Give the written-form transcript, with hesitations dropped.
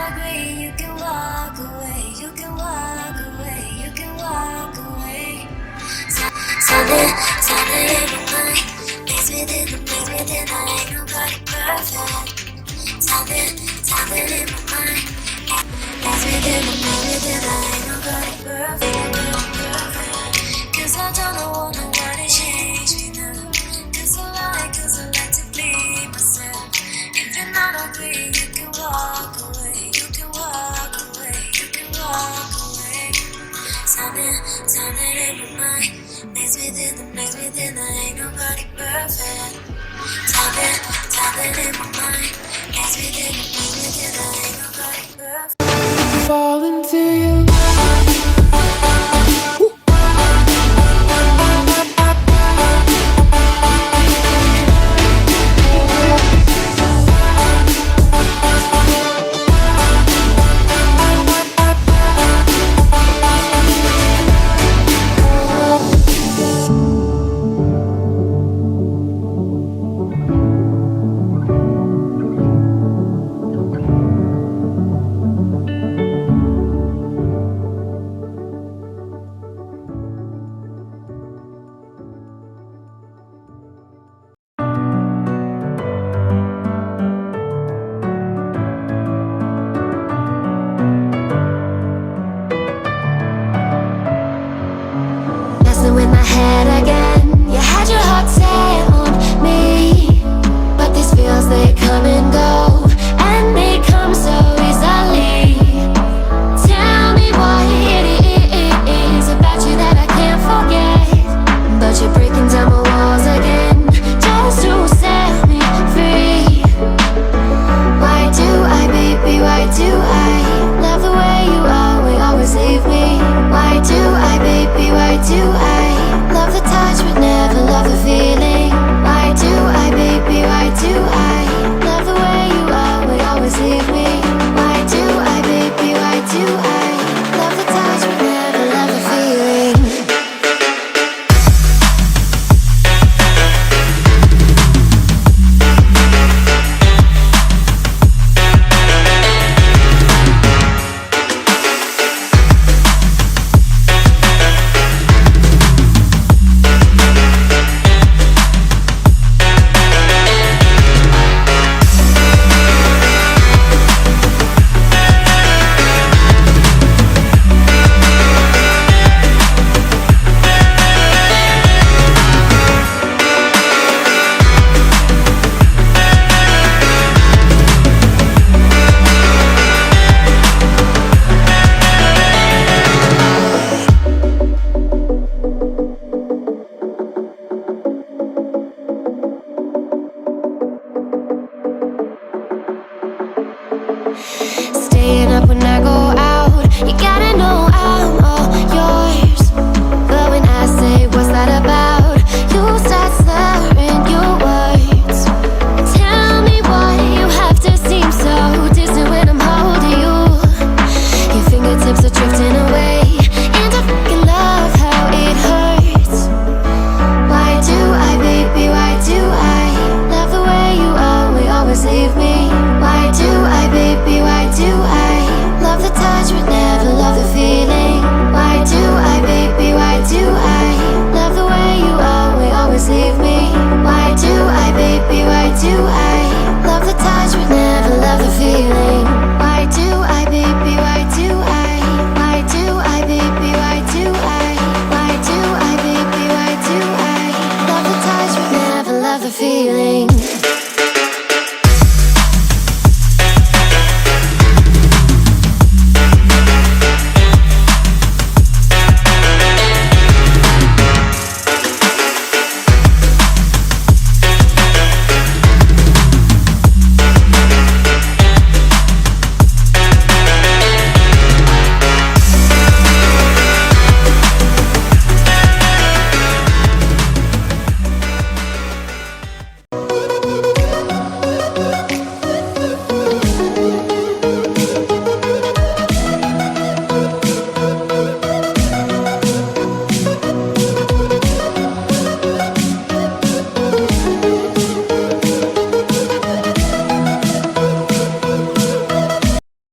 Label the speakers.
Speaker 1: agree, you can walk away. You can walk away. You can walk away. Something in my mind makes me think I ain't nobody perfect. Something in my mind makes me think I ain't nobody perfect. 'Cause I don't want nobody to change me now. 'Cause I like to be myself. If you're not agree, you can walk away. You can walk away. You can walk away. Something in my mind makes me think that ain't nobody perfect. Something in my mind makes me think that ain't nobody perfect.
Speaker 2: Fall into you.
Speaker 1: In my head again, you had your heart set on me, but these feels, they come and go, and they come so easily. Tell me what it is about you that I can't forget, but you're breaking down my walls again, just to set me free. Why do I, baby, why do I love the way you always leave me? Why do I, baby, why do I love the touch but never love the feeling? Why do I, baby, why do I love the way you always leave me? Why do I, baby, why do I love the touch but never love the feeling? Staying up when I go